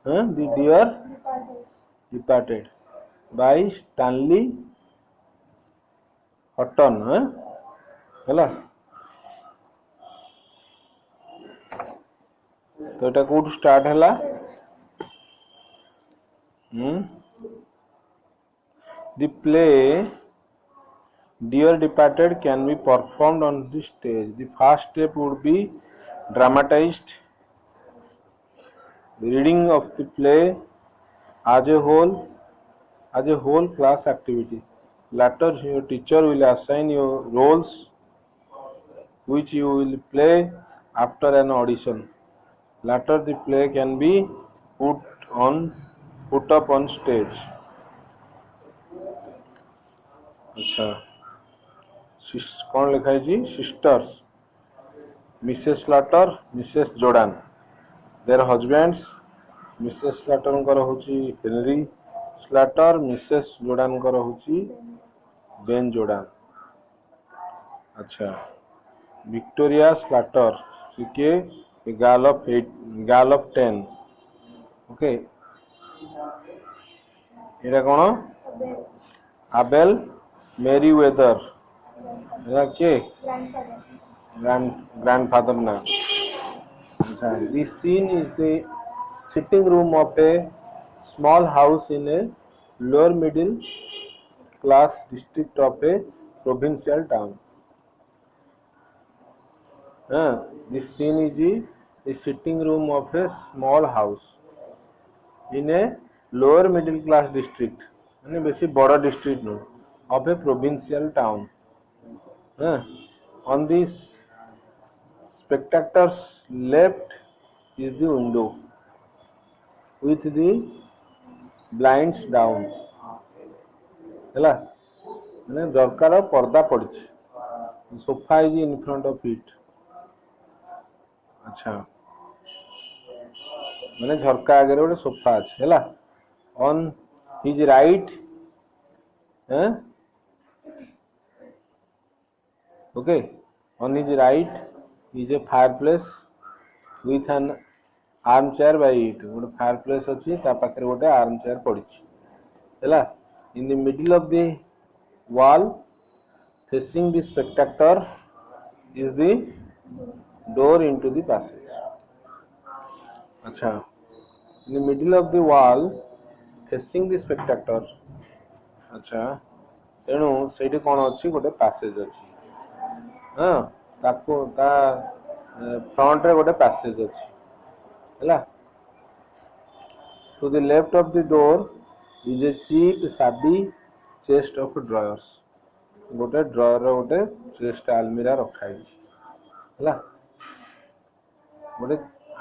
The deer departed by Stanley Hutton. ହେଲା तो एटा code start हैला the play Dear Departed can be performed on the stage. The first step would be dramatized reading of the play as a whole class activity. Later your teacher will assign you roles which you will play after an audition. Later the play can be put up on stage. अच्छा कौन लिखा है जी sisters Mrs Slater Mrs Jordan their husbands Mrs Slater को होची Henry Slater Mrs Jordan को होची Ben Jordan अच्छा विक्टोरिया स्लाटर सीके गर्ल ऑफ 10 ओके एटा कौन आबेल मेरी वेदर के grandfather ना this scene is the sitting room of a small house in a lower middle class district of a provincial town. This scene is the sitting room of a small house in a lower middle class district माने बेसी बड़ा district नो of a provincial town. On the spectator's left is the window with the blinds down. हैला माने दरकार पर्दा पड़छ sofa is in front of it अच्छा माने झरका आगे गोटे सोफा अछि हैला on his right okay on his right is a fireplace with an armchair by it गोटे fireplace अछि ता पाखरे गोटे armchair पड़िछि हैला in the middle of the wall facing the spectator is the door into the passage अच्छा in the middle of the wall facing the spectator अच्छा तेणु सेठी कोन अछि गोटे पैसेज अछि ताको ता फ्रंट रे गोटे पैसेज अछि हैला to the left of the door is a cheap shabby chest of drawers गोटे ड्रॉयर रे गोटे चेस्ट अलमीरा रखा है हैला गोटे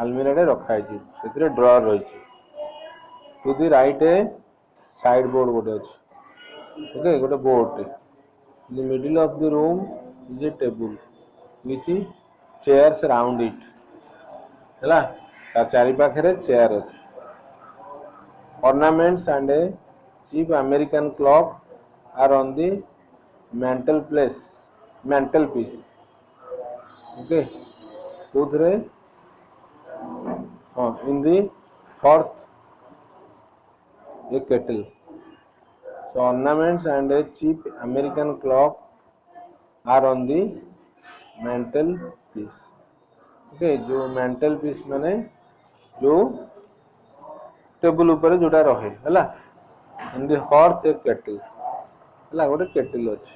अलमीरा रे रखा है सेतिरे ड्रॉयर रहिछि to the right a side board गोटे अछि ओके गोटे board in the middle of the room is a table with chairs around it हैला ता चारि पाखरे चेयर अछि ornaments and a cheap American clock are on the mantelpiece okay udre in the fourth a kettle so ornaments and a cheap American clock are on the mantelpiece okay जो mantelpiece माने जो table ऊपर जोटा रहे हैला in the हॉर्थ A kettle हैला गोटे kettle अछि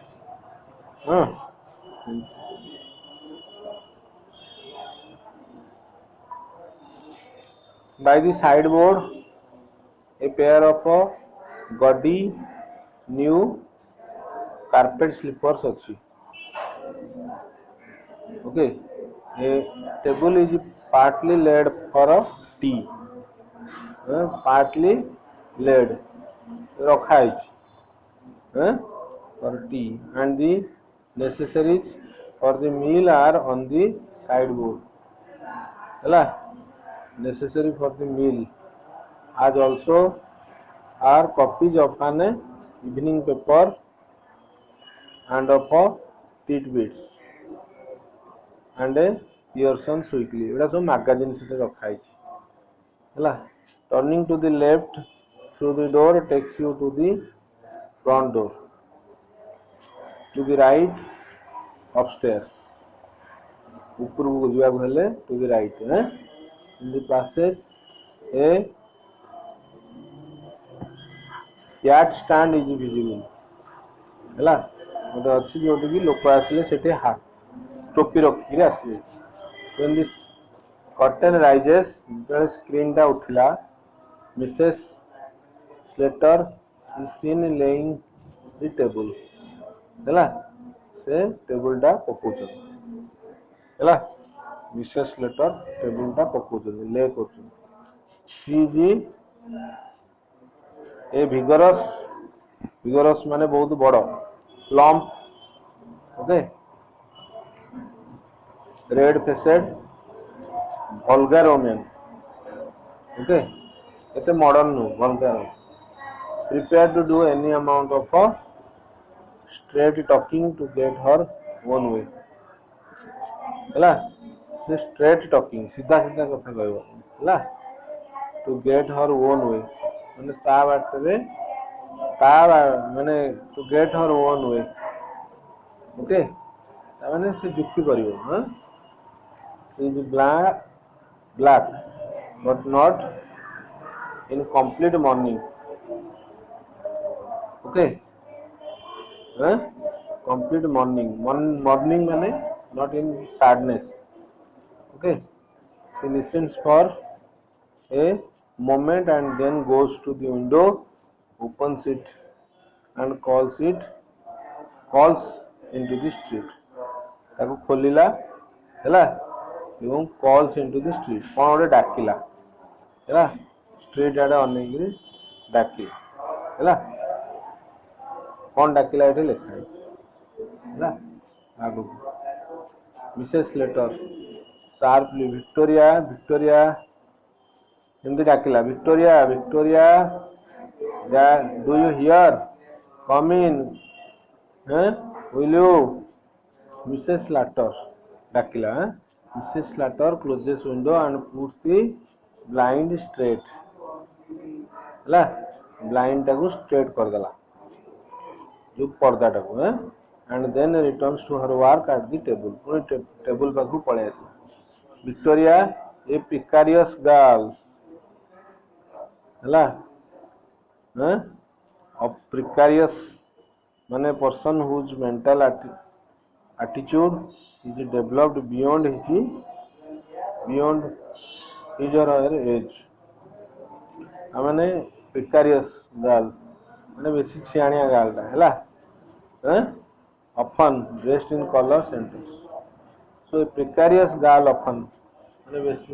हां by the sideboard a pair of gaudy new carpet slippers अछि okay a table is partly laid for a tea partly laid रखा है for tea and the necessaries for the meal are on the sideboard हैला necessary for the meal as also are copies of an evening paper and of tidbits and a Pearson's weekly एटा सब magazine से रखा है हैला Turning to the left through the door takes you to the front door. To the right, upstairs. उपरକୁ ଯିବାକୁ ହେଲେ to the right. In the passage, a cat stand is visible. ହେଲା ଗୋଟେ ଅଛି ଯୋଉଠି କି ଲୋକ ଆସିଲେ ସେଠି ଟୋପି ରଖିକି ଆସିବେ. When this curtain rises, ଯେତେବେଳେ ସ୍କ୍ରିନ୍ ଟା ଉଠିଲା, Mrs. Slater is seen laying the table. ହେଲା ସେ ଟେବୁଲ ଟା ପକଉଛନ୍ତି. ହେଲା ମିସେସ୍ ସ୍ଲେଟର ଟେବୁଲ ଟା ପକଉଛନ୍ତି, ଲେ କରୁଛନ୍ତି. She is a vigorous ମାନେ ବହୁତ ବଡ଼, plump, okay, red faced, vulgar woman, okay, ଏତେ modern ନୁହଁ, vulgar, prepared to do any amount of straight talking to get her own way. ହେଲା ସେ straight talking ସିଧା ସିଧା କଥା କହିବ, ହେଲା to get her own way ମାନେ ତା ବାଟରେ ମାନେ to get her own way, okay, ତା ମାନେ ସେ ଯୁକ୍ତି କରିବ. She is black but not in complete mourning, okay, complete mourning ମାନେ not in sadness, okay. She listens for a moment and then goes to the window, opens it and calls into the street. ତାକୁ ଖୋଲିଲା ହେଲା ଏବଂ calls into the street, କ'ଣ ଗୋଟେ ଡାକିଲା, ହେଲା street ଆଡ଼େ ଅନେଇକିରି ଡାକିଲା, ହେଲା କ'ଣ ଡାକିଲା ଏଠି ଲେଖା ହେଇଛି, ହେଲା ଆଗକୁ. ମିସେସ୍ ସ୍ଲେଟର sharply, Victoria ଏମିତି ଡାକିଲା, Victoria, do you hear, come in, will you. Mrs. Slater ଡାକିଲା, Mrs. Slater closes window and puts the blind straight, ହେଲା blind ଟାକୁ straight କରିଦେଲା ଯୋଉ ପର୍ଦାଟାକୁ, and then returns to her work at the table. ପୁଣି table ପାଖକୁ ପଳେଇ ଆସିଲା. Victoria, a precarious girl, ହେଲା of precarious ମାନେ person whose mental attitude is developed beyond his or her age. ମାନେ precarious girl ମାନେ ବେଶୀ ଛିଆଣିଆ ଗାର୍ଲ ଟା, ହେଲା often dressed in color centers. So a precarious girl often ମାନେ ବେଶୀ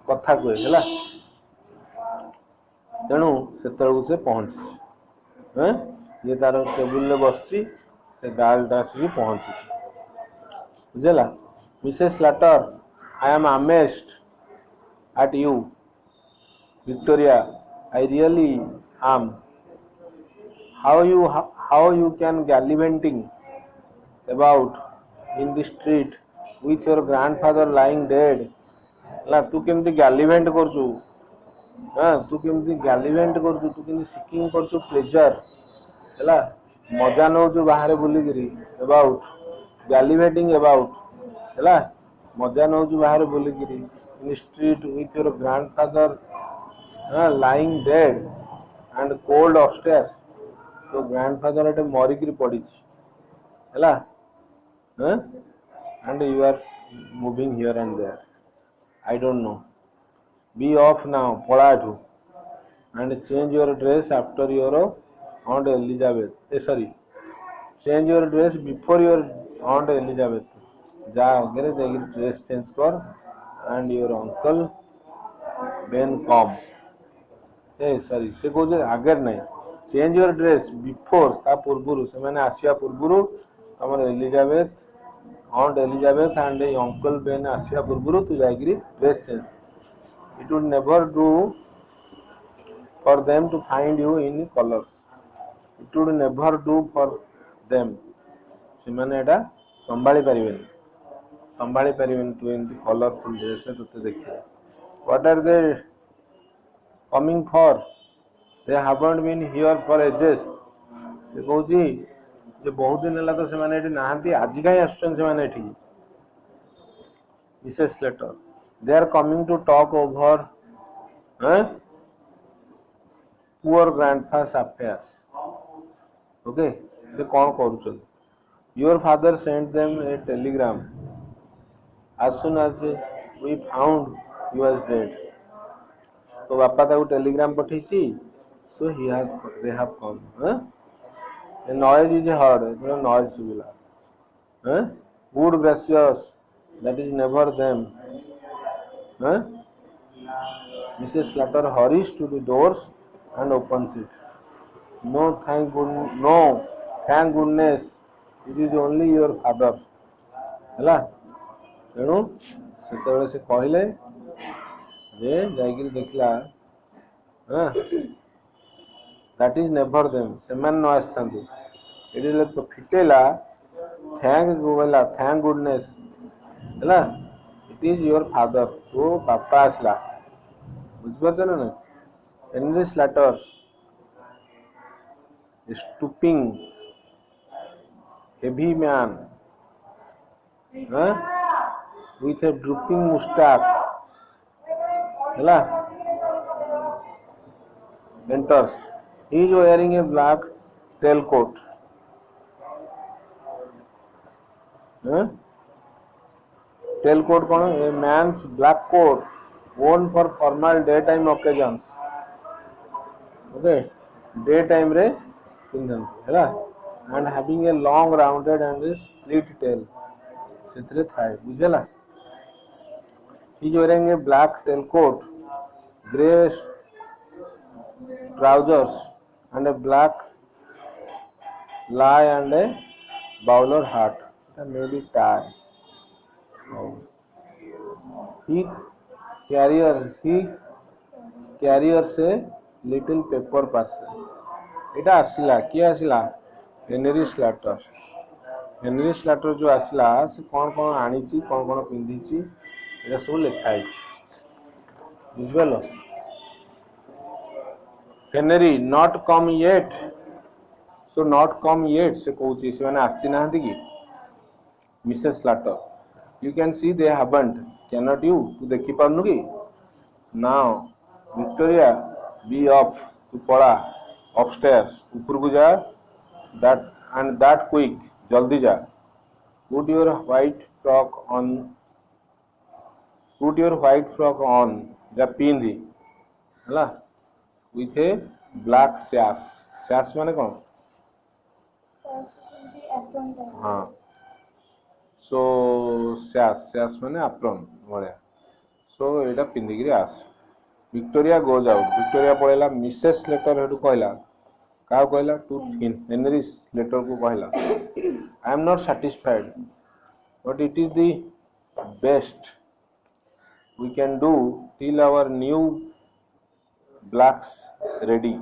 କଥା କୁହେ, ହେଲା ତେଣୁ ସେତେବେଳକୁ ସେ ପହଞ୍ଚିଛି, ଇଏ ତାର ଟେବୁଲରେ ବସିଛି, ସେ ଗାର୍ଲଟା ଆସିକି ପହଞ୍ଚିଛି, ବୁଝିଲା. Mrs. Slater, I am amazed at you. Victoria, I really am. How you can gallivanting about in the street with your grandfather lying dead. ହେଲା ତୁ କେମିତି ଗାଲିଭେଣ୍ଟ କରୁଛୁ, ତୁ କେମିତି ସିକିଂ କରୁଛୁ ପ୍ଲେଜର, ହେଲା ମଜା ନେଉଛୁ ବାହାରେ ବୁଲିକିରି, about gallivanting about, ହେଲା ମଜା ନେଉଛୁ ବାହାରେ ବୁଲିକିରି in the street with your grandfather lying dead and cold upstairs. ତୋ ଗ୍ରାଣ୍ଡଫାଦର ଏଠି ମରିକିରି ପଡ଼ିଛି, ହେଲା and you are moving here and there. I don't know. Be off now, ପଳା ଏଠୁ, and change your dress after your Aunt Elizabeth. Change your dress before your Aunt Elizabeth. ଯା ଆଗରେ ଯାଇକି dress change କର, and your uncle Ben come. ସେ କହୁଛି ଆଗରେ ନାହିଁ, ଚେଞ୍ଜ ୟୁର ଡ୍ରେସ୍ ବିଫୋର, ତା ପୂର୍ବରୁ, ସେମାନେ ଆସିବା ପୂର୍ବରୁ ତମର Aunt Elizabeth and Uncle Ben ଆସିବା ପୂର୍ବରୁ ତୁ ଯାଇକିରି dress change. It would never do for them to find you in colors. It would never do for them. ସେମାନେ ଏଟା ସମ୍ଭାଳି ପାରିବେନି ତୁ ଏମିତି କଲରଫୁଲ ଡ୍ରେସରେ ତୋତେ ଦେଖିବେ. What are they coming for, they haven't been here for ages. से कहूची जे बहुत दिन है तो से एटी नहांती आज कहीं आसुचन से एटी Mrs Slater they are coming to talk over poor grandfather's affairs okay से कौन कर your father sent them a telegram as soon as we found he was dead तो बापा ताको टेलीग्राम पठेची so they have come a noise is heard noise सुविला good gracious that is never them Mrs. Slater hurries to the doors and opens it no thank goodness it is only your father ହେଲା तेणु से से कहले जे जाइकिरी देखला that is never them से मन न आस्थांती एडी तो फिटेला थैंक गुडनेस हैला इट इज योर फादर तो पापा आसला बुझ ना Henry Slater stooping heavy man with a drooping mustache hela enters he is wearing a black tailcoat tailcoat kon a man's black coat worn for formal daytime occasions okay daytime re pindhan hela and having a long rounded and split tail setre thai bujela he is wearing a black tailcoat, grey trousers, and a black lie and a bowler hat. That may be tie. He carries a little paper parcel. এটা আসিলা কি আসিলা Henry স্ল্যাटर Henry Slater जो आसला से कौन कौन आनीची कौन कौन पिंधीची ये सब लिखाई बुझल Henry not come yet so not come yet से कहूची से माने आसी नाहंती कि Mrs Slater you can see they haven't can not you तू देखि पारनु कि नाउ विक्टोरिया बी ऑफ तू पड़ा अपस्टेयर्स ऊपर को जा दैट एंड दैट क्विक जल्दी जा put your white frock on जा पिंधी हला with a black sash माने कौन हाँ so sash माने apron भलिया so एटा पिंधी गिरी आस विक्टोरिया गोज आउट विक्टोरिया पळेला मिसेस लेटर हेटु कहला का कहला टू हेनरी लेटर को कहला I am not satisfied, but it is the best we can do till our new blacks ready.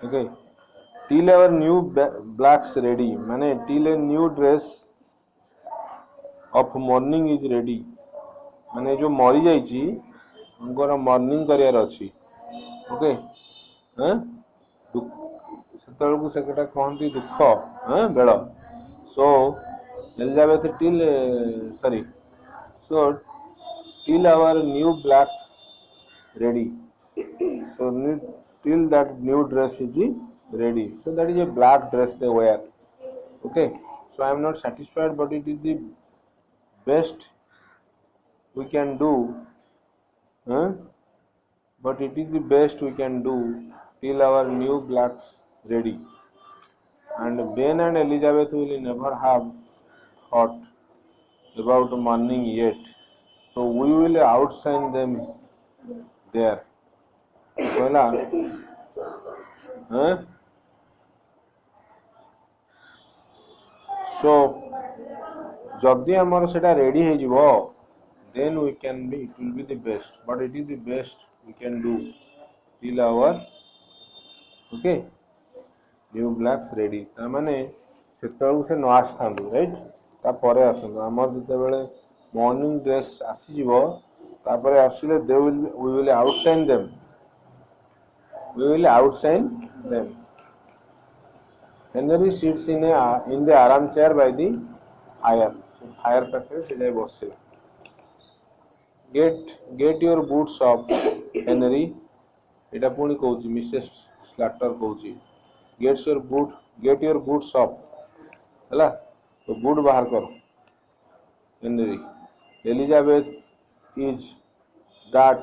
Okay, till our new blacks ready. माने till a new dress of mourning is ready. माने जो मरी जाई ची उनकर mourning career अछि. Okay, हाँ सेतळकु सेकटा कहंती दुख बेल सो Elizabeth till our new blacks ready so till that new dress is ready so that is a black dress they wear okay so I am not satisfied but it is the best we can do but it is the best we can do till our new blacks ready and Ben and Elizabeth will never have thought about mourning yet so we will outshine them there कहला so जदि हमर सेटा ready हे जिवो then we can be it will be the best but it is the best we can do till our okay new blacks ready ता माने सेतळु से न आस्थांदु right ता परे आसंदु हमर जते बेले मॉर्निंग ड्रेस आसी जिवो तापर आसिले they will we will outshine them, we will outshine them. Henry sits in the आराम chair by the fire, fire पाखे से जाय बसिला। Get your boots off Henry, एटा पुणी कहूची मिसेस स्लाटर कहूची गेट योर बूट्स ऑफ हैला, तो बूट बाहर कर हेनरी। एलिजाबेथ इज दैट,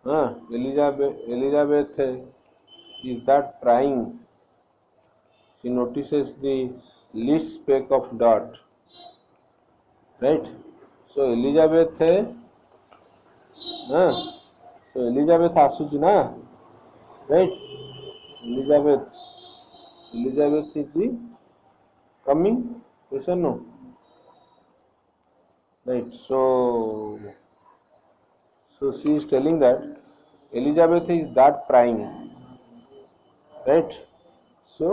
हाँ Elizabeth is that praying, she notices the least speck of dirt, right? So Elizabeth है, हाँ, so Elizabeth आसुची ना, right? Elizabeth is the coming, yes or no? Right? So she is telling that Elizabeth is that prying, right? So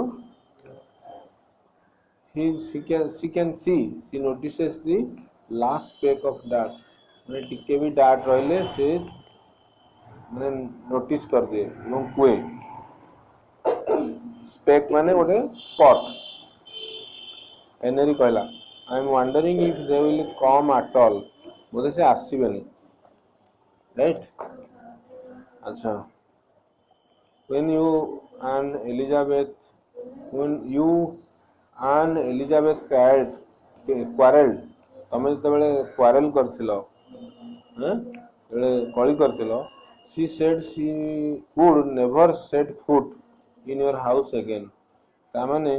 she can see, she notices the last speck of dirt, मैंने टिके भी dart रहिले से मैंने notice कर दिए एवं कुए स्पेक माने गोटे स्पॉट। हेनरी कहला I am wondering if they will come at all, बोधे से आसीबेनी, राइट? अच्छा, when you and Elizabeth quarreled, तमे जतबेले क्वारेल करथिलो, कली करथिलो, she said she would never set foot in your house again, ता माने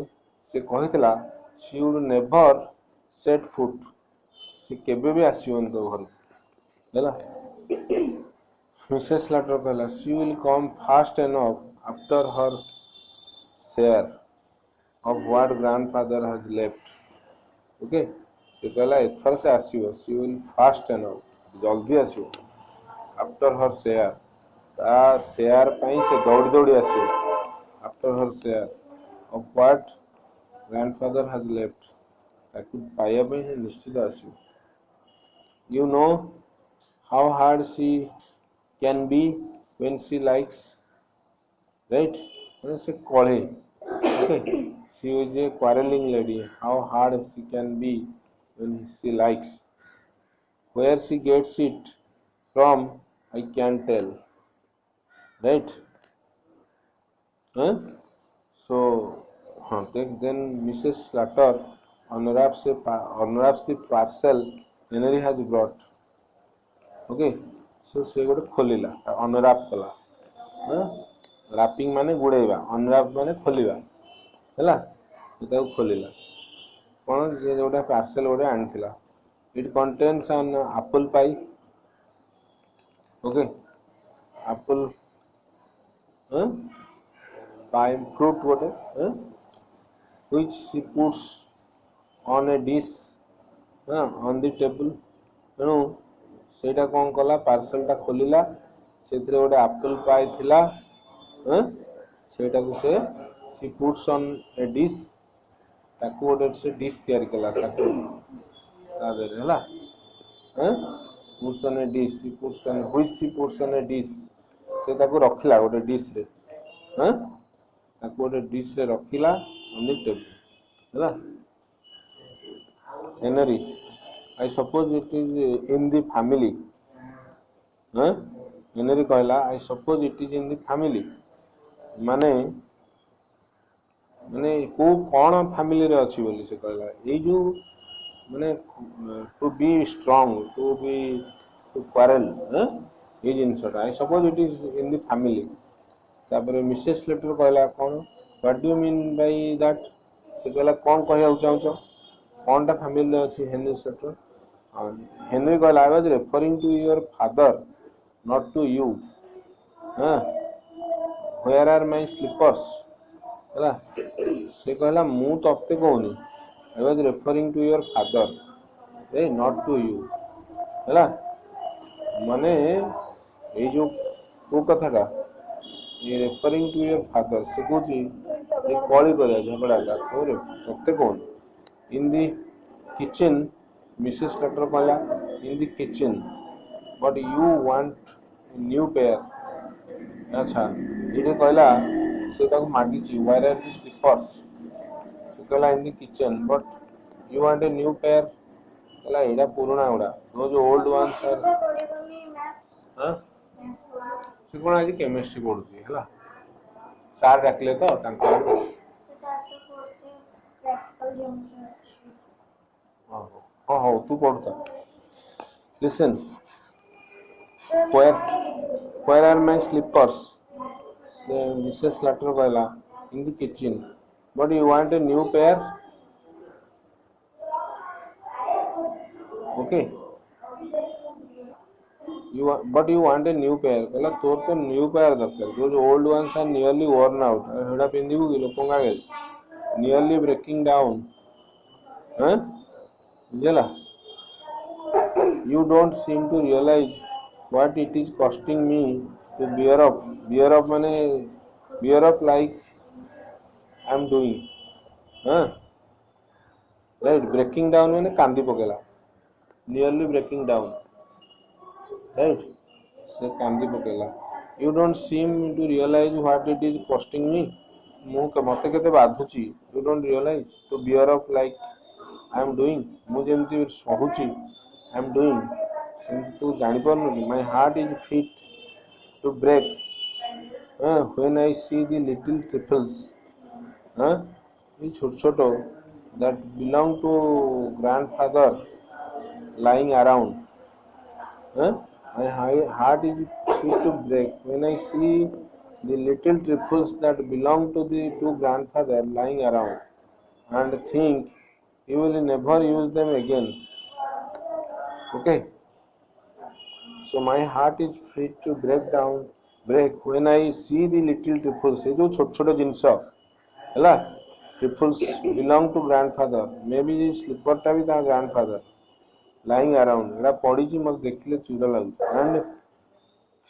से कहितला she would never set foot, से केबे भी आसीबन तो घर हैला। मिसेस स्लाटर कहला she will come fast enough after her share of what grandfather has left, okay? से कहला एथर से आसीबो, she will fast enough, जल्दी आसीबो, आफ्टर हर शेयर, ता शेयर पई से दौड़ दौड़ी आसीबो, after her share of what grandfather has left, ताकू पाया पई से निश्चित आसीबो। You know how hard she can be when she likes, right? माने से कळे, okay? She is a quarrelling lady, how hard she can be when she likes, where she gets it from I can't tell, right? So then Mrs. Slater unwraps the parcel Henry has brought, okay? So से गोटे खोलिला, अनराप कला, wrapping माने गुड़ेबा, अनराप माने खोलिबा, हैला? तो खोलिला कौन जे गोटे parcel गोटे आनिथिला, it contains an apple pie, okay? Apple pie fruit गोटे, which she puts on a dish on the table. तेणु सेटा कौन कला, पार्सलटा खोलिला, सेथिरे गोटे एप्पल पाई थिला, सेटा को से she puts on a dish, ताकू गोटे से डिश तैयारी कला, ताकू ता देरे हला, puts on a dish, she puts on which she puts on a dish, से ताकू रखिला गोटे डिश रे, ताकू गोटे डिश रे रखिला ऑन द टेबल, हला। Henry I suppose it is in the family, Henry कहला I suppose it is in the family, माने माने को कौन फैमिली रे अछि बोली से कहला, ए जो माने to be strong, to be to quarrel, ए जिनसटा I suppose it is in the family. तापर मिसेस लेटर कहला कौन, what do you mean by that, से कहला कौन कहया चाहछो, कौनटा फैमिली रे अछि हेनरी लेटर। हेनरी कहला I was referring to your father not to you, where are my slippers, हैला? से कहला मु तते कहूनी, I was referring to your father, ए नॉट टू यू, हैला? माने ए जो को कथाटा ये रेफरिंग टू योर फादर, से कहूची ए कॉली करे झगड़ाटा तोरे तते कहूनी। In the kitchen, Mrs Slater कहला in the kitchen, but you want a new pair. अच्छा ये कहला से ताको मागिची where are the slippers से कहला in the kitchen but you want a new pair कहला एडा पुराना उडा those old ones are हां से कोन आज केमिस्ट्री पढुची हला सार डाकले तो तांको हां हां तू पढता listen where are my slippers Mrs. Slater कहला in the kitchen but you want a new pair okay but you want a new pair कहला तोर तो new pair दरकार those old ones are nearly worn out हेडा पिंदिबु कि लोकंगा गे nearly breaking down हैं बुझला you don't seem to realize what it is costing me to bear up माने bear up like I'm doing हाँ right breaking down माने कांदी पकेला nearly breaking down right से कांदी पकेला you don't seem to realize what it is costing me मु मते केते बाधुची you don't realize to bear up like I'm doing मु जेमती सहुची I'm doing तू जानी पारनु my heart is fit to break when I see the little trifles ये छोट that belong to grandfather lying around my heart is fit to break when I see the little trifles that belong to the two grandfather lying around and think you will never use them again okay so my heart is free to break when I see the little trifles ये जो छोट जिनस हैला trifles belong to grandfather maybe the slipper टा भी ता grandfather lying around एड़ा पड़ी जी मत देखले चुरा लागु and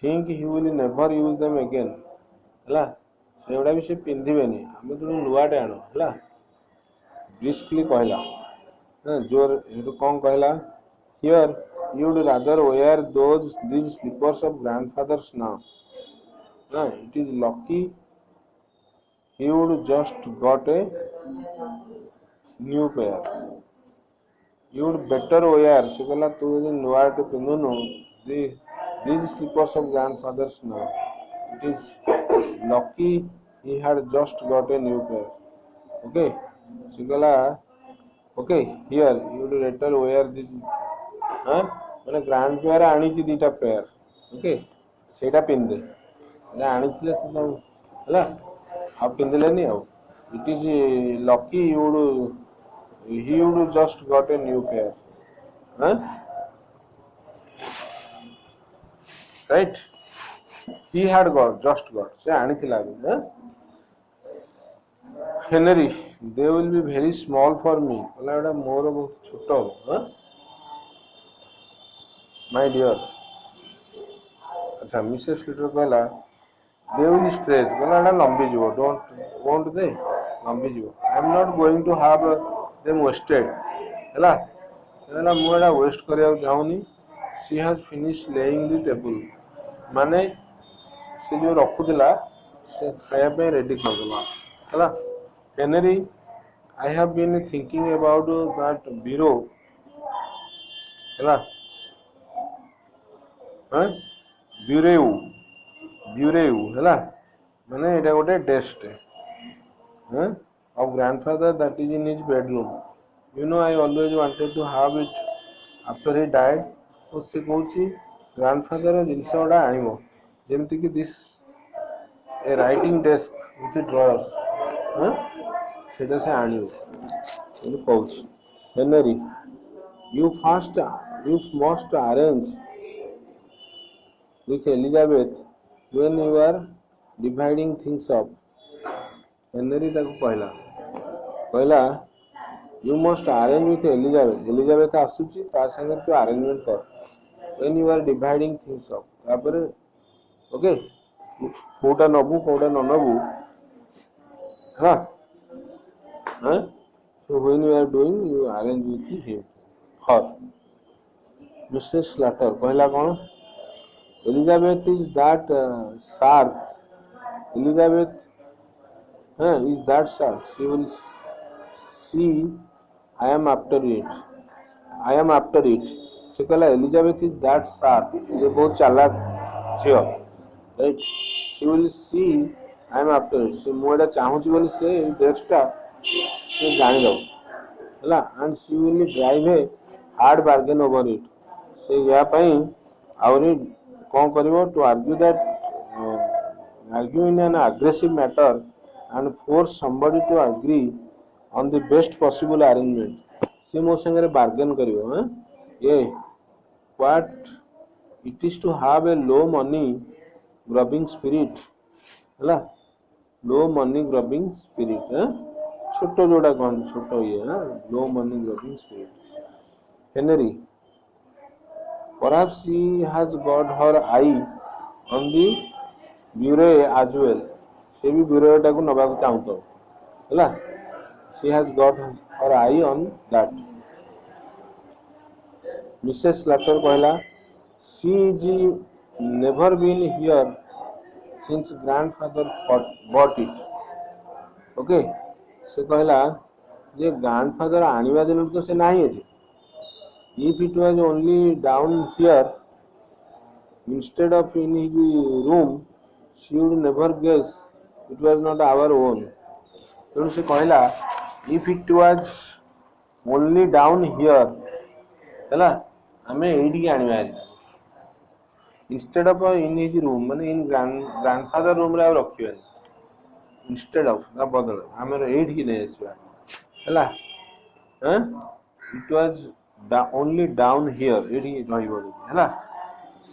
think he will never use them again हैला सेउडा भी से पिंधिबेनी हम तो नुआटे आनो हैला briskly कहला जोर हेतु कोन कहला here you would rather wear these slippers of grandfather's now it is lucky you would just got a new pair you would better wear se kala tu je nuwa te pinunu these slippers of grandfather's now it is lucky he had just got a new pair okay se kala okay here you would better wear these मैंने grand pair आनी ची दीटा pair okay सेटा पिंदे मैंने आनी चिले से हला आप पिंदले नहीं आओ it is lucky he would just got a new pair right he had just got से आनी थिला Henry they will be very small for me बोला एटा मोर बहुत छोटो my dear अच्छा मिसेस लिटर कहला they will stretch कहला एटा लंबी जीवो won't they लंबी जीवो I am not going to have them wasted हैला कहला मु एटा वेस्ट करिया चाहूनी she has finished laying the table माने से जो रखुदिला से खाया पे रेडी कर देला हैला Henry I have been thinking about that bureau हैला ब्यूरेउ हैला माने एटा गोटे desk of grandfather that is in his bedroom you know I always wanted to have it after he died तो से कहूची grandfather जिनस ओडा आनिमो जेमति कि this a writing desk with drawers सेटा से आनियो ये कहूची Henry you must arrange with Elizabeth when you are dividing things up Henry ताको कहला you must arrange with Elizabeth आसुची ता संगे तो अरेंजमेंट कर when you are dividing things up तापर ओके कोटा नबु कोटा न नबु हां so when you are doing you arrange with him her Mrs. Slater कहला कोन Elizabeth is that sharp. Elizabeth is that sharp. She will see. I am after it. I am after it. से कहला Elizabeth is that sharp ये बहुत चालाक झियो right she will see I am after it से मु एटा चाहूची बोली से टेक्स्टटा से जानि दो हला and she will drive a hard bargain over it से या पई आवरी कोन करबो to argue that argue in an aggressive matter and force somebody to agree on the best possible arrangement से मो संगे बार्गेन करिवो हां ये what it is to have a low money grubbing spirit हला low money grubbing spirit हां छोटो जोड़ा कौन छोटो ये हां low money grubbing spirit Henry perhaps she has got her eye on the bureau as well से भी bureau टाको नबा को चाहतो हला she has got her eye on that Mrs. Slater कहला she is never been here since grandfather bought it okay से कहला जे grandfather आनिबा दिन तो से नाही है if it was only down here instead of in his room she would never guess it was not our own तेणु से कहला if it was only down here हैला हमें AD आनिबा instead of in his room माने in grandfather room रे रखियो instead of ना बदल हमर एडी की नै आसीबा हैला हैं it was only down here एडी रहिबो हैला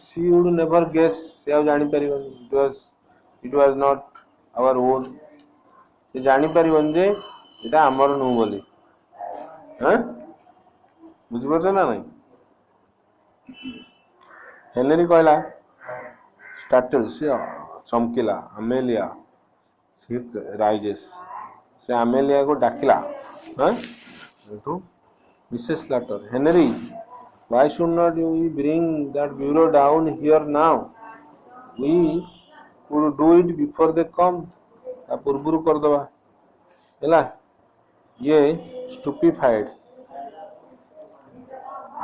she would never guess से आ जानि परिबन it was not our own से जानि परिबन जे एटा हमर नु बोली हैं बुझि पड़छ ना नहीं हेनरी कहला स्टार्टल से चमकीला अमेलिया सी राइजेस से अमेलिया को डाकिला हैं तो Mrs slaughter Henry why should not we bring that bureau down here now we would do it before they come ता पूर्वरु कर दबा हैला ये stupefied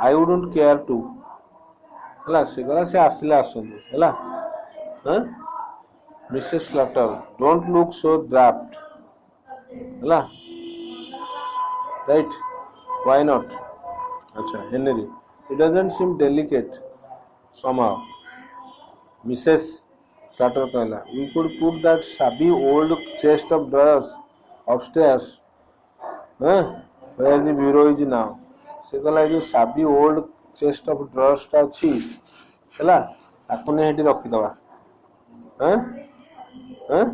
I wouldn't care to हैला से गला से आसले आसंदु हैला हां Mrs slaughter don't look so daft हैला right why not अच्छा Henry it doesn't seem delicate somehow Mrs. Slater कहला we could put that shabby old chest of drawers upstairs where the bureau is now से कहला जो shabby old chest of drawers ता अछि हैला ताको ने हेटी रखि दबा हैं हैं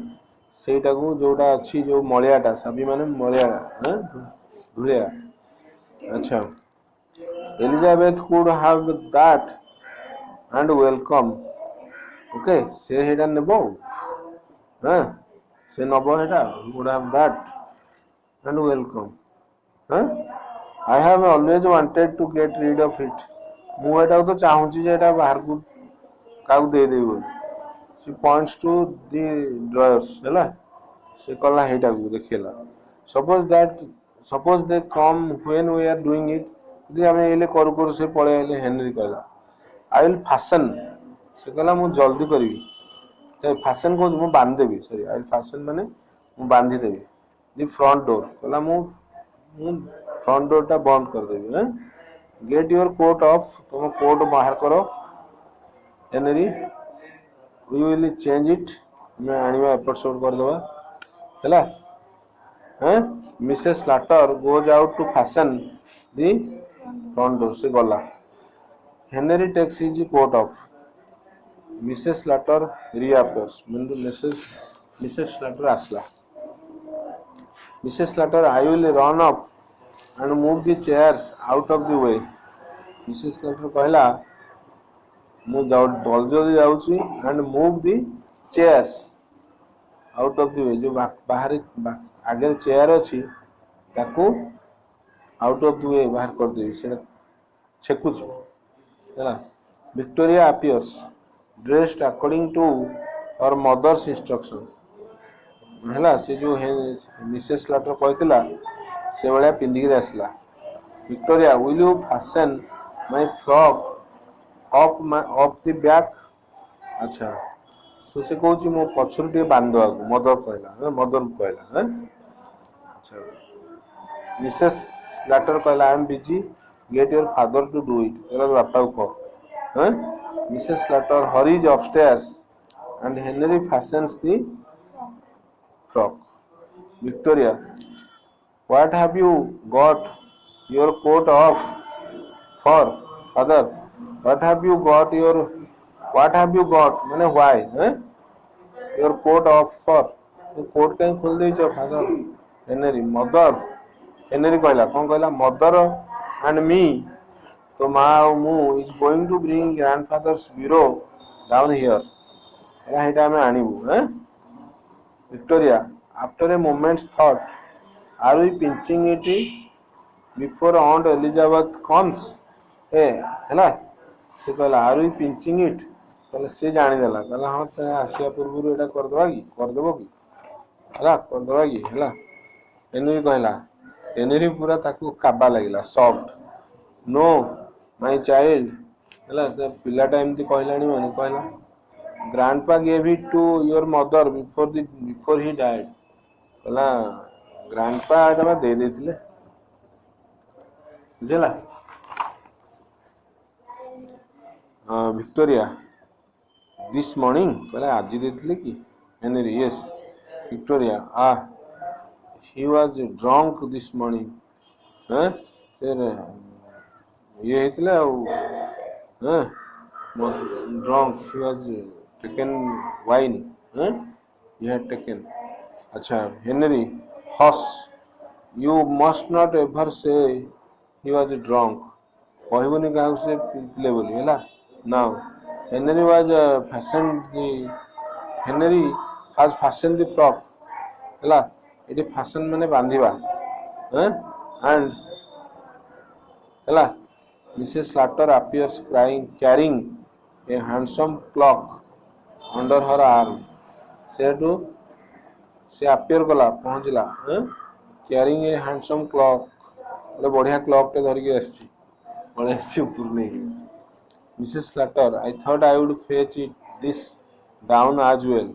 सेटा को जोटा अछि जो मलियाटा shabby माने मलिया हैं धुलिया अच्छा Elizabeth could have that and welcome okay से हेटा नेबो हां से नबो हेटा would have that and welcome हां I have always wanted to get rid of it मु हेटा तो चाहूची जे हेटा बाहर को काउ दे देबो she points to the drawers हैला से कला हेटा को देखिला suppose they come when we are doing it यदि हमें एले करू करू से पळे आले हेनरी कहला आई विल फैशन से कहला मु जल्दी करबी ते फैशन को मु बांध देबी सॉरी आई विल फैशन माने मु बांधी देबी दी फ्रंट डोर कहला मु फ्रंट डोर ता बंद कर देबी हैं गेट योर कोट ऑफ तुम कोट बाहर करो Henry we will change it मैं आनिबा एपिसोड कर देबा हैला हैं Mrs Slater goes out to fasten the front door से गला Henry takes his coat off Mrs Slater reappears मतलब मिसेस स्लाटर आसला Mrs Slater I will run up and move the chairs out of the way Mrs Slater कहला मु जल्दी जाउची and move the chairs out of the वे जो बाहर आगे chair अछि ताको आउट ऑफ द वे बाहर कर देबी से छेकुछ हैला Victoria appears dressed according to her mother's instruction. है से जो मिसेस स्लाटर कहला से भाया पिंधिक आसला. Victoria will you fashion my frock of the back. अच्छा सो से कहूँ मो पछर टे बांधवा मदर कहला मदर को कहला. अच्छा मिसेस स्लाटर कहला I am busy get your father to do it. तेरा बापा को कह. Mrs Slater hurries upstairs and Henry fastens the frock. Victoria what have you got your coat off for father? what have you got माने why your coat off for तो coat कहीं खोल दे father. Henry mother Henry कहला कौन कहला mother and me तो माँ और मु is going to bring grandfather's bureau down here एटा हमें आनिबु. Victoria after a moment's thought are we pinching it before aunt Elizabeth comes है से कहला आर वी पिंचिंग इट कहला से जानीदेला कहला हाँ ते आसिया पूर्व एटा करदेबा कि करदेबो कि है करदेबा कि है. हेनरी कहला हेनरी पूरा ताकू काबा लगिला सॉफ्ट. नो माय चाइल्ड है पिलाटा एमती कहलानी माने कहला grandpa gave it to your mother before he died. कहला ग्रैंडपा एटा दे देथिले बुझला. विक्टोरिया दिस मॉर्निंग कहला आज देथिले कि Henry yes. Victoria he was drunk this morning. फिर ये हेतले drunk he was taken wine. He had taken. अच्छा Henry hush you must not ever say he was drunk. कहबनी का से पीले बोली हैला. now Henry was Henry has fashioned the frock हैला. ये फैशन माने बांधिबा एंड हैला. Mrs slaughter appears carrying a handsome clock under her arm. से appear कला पहुंचला carrying a handsome clock ले बढ़िया क्लॉक टे धर के आछि बड़े ऊपर नहीं. Mrs slaughter I thought I would fetch this down as well.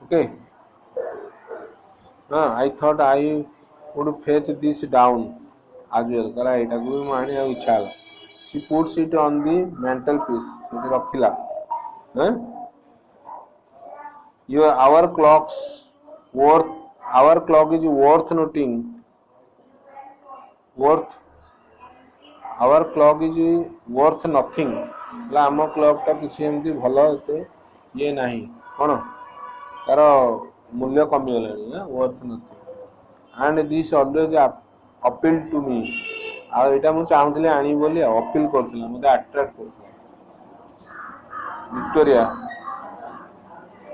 Okay. I thought I would fetch this down as well. कला एटा को माने इच्छा हला. She puts it on the mantelpiece. ये रखिला. Our clock is worth noting. Our clock is worth nothing. ला आम clock टा किसी एमती भलो होते ये नहीं कौन तार मूल्य कमी गलानी worth nothing. And this always appeal to me. आटा मुझे चाहूली आनी बोली अपील करथिला मते अट्रैक्ट करथिला. Victoria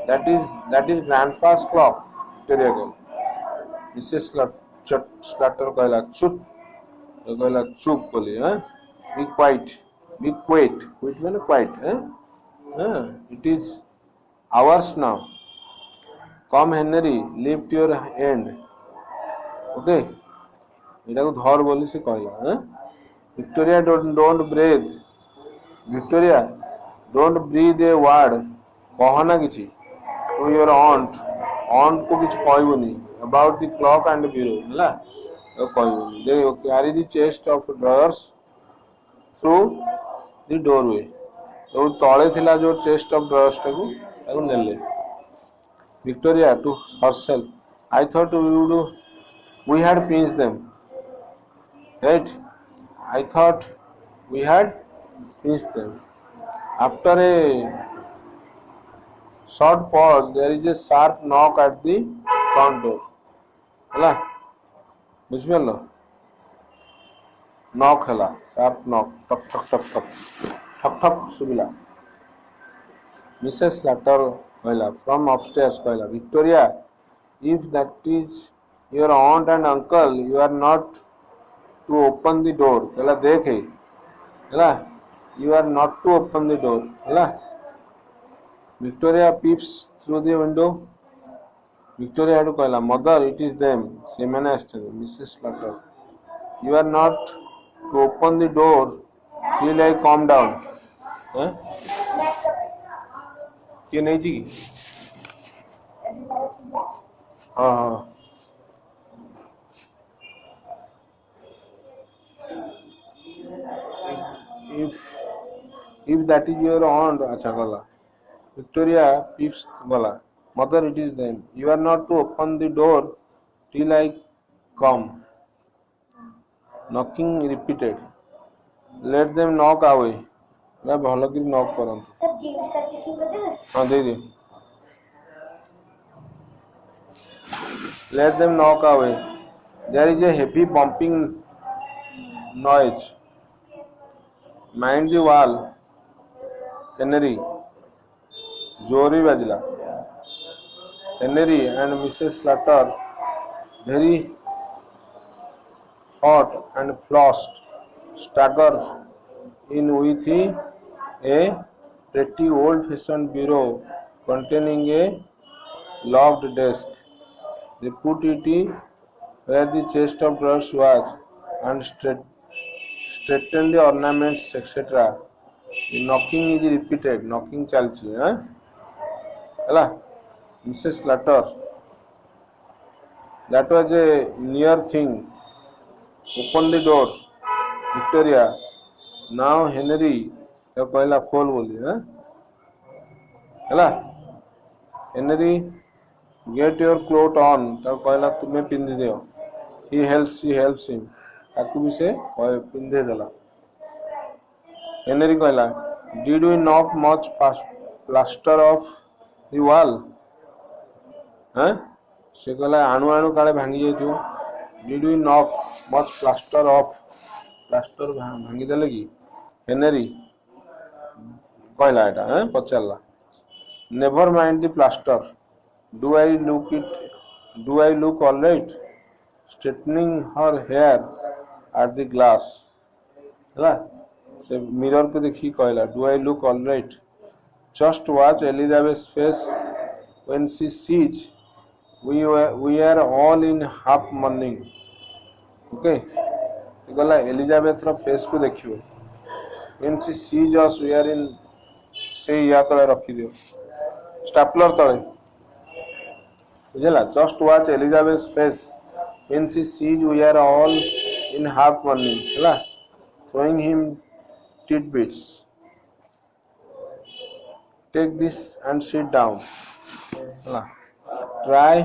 that is grandpa's clock. Victoria कहला. मिसेस स्लाटर कहला चुप कहला चुप बोली बी क्वाइट माने quiet. It is ours now. Come Henry lift your hand. Okay एटा को धर बोली से कहला. Victoria don't breathe a word कहना किछि टू योर ऑन्ट को किछि कहबोनी about the clock and bureau हैला तो कहबोनी. They carry the chest of drawers through the doorway. तो तळे थिला जो चेस्ट ऑफ ड्रॉयर्स ताकू नेले. Victoria to herself, I thought we had pinched them. Right? I thought we had pinched them. After a short pause, there is a sharp knock at the front door. Hello? बुझिपारल knock हैला sharp knock टक टक टक टक ठक ठक सुबिला. Mrs Slater कहला फ्रॉम अपस्टेयर्स कहला Victoria if that is your aunt and uncle you are not to open the door कहला देखे हैला you are not to open the door हैला Victoria peeps through the window. Victoria had कहला mother it is them ସେମାନେ ଆସିଛନ୍ତି Mrs. Slater. You are not to open the door till I calm down. हैं? କିଏ ନେଇଛି କି? ହଁ ହଁ if if that is your aunt अच्छा गला Victoria peeps गला mother it is them you are not to open the door till I come knocking repeated let them knock away ना भलो कि knock करंतु सर जी सर चेकिंग कर देबे हां दे दे let them knock away there is a heavy bumping noise mind the wall Henry जोरी बाजिला Henry and Mrs. Slater very hot and flushed stagger in with a pretty old-fashioned bureau containing a locked desk. They put it where the chest of drawers was and straightened the ornaments, etc. The knocking is repeated. Knocking chalchi, huh? Hello, Mrs. Slater. That was a near thing. Open the door. Victoria. Now Henry. तो कहला खोल बोली हाँ हेला Henry get your cloth on तो कहला तुम्हें पिंधि दियो she helps him ताकू भी से पिंधे देला Henry कहला did we knock much plaster off the wall हाँ से कहला आणु आणु काले भांगी जाइथियो did we knock much plaster off plaster भांगी देले की Henry कहला एटा हैं पचारला never mind the plaster do I look all right straightening her hair at the glass ହେଲା से मिरर को देखी कहला do I look all right just watch Elizabeth's face when she sees we are all in half mourning okay कहला Elizabeth रो face को देखियो when she sees us we are in से या तले रखी दियो स्टैपलर तले बुझला just watch Elizabeth face when she sees we are all in half mourning ହେଲା throwing him tidbits take this and sit down ହେଲା try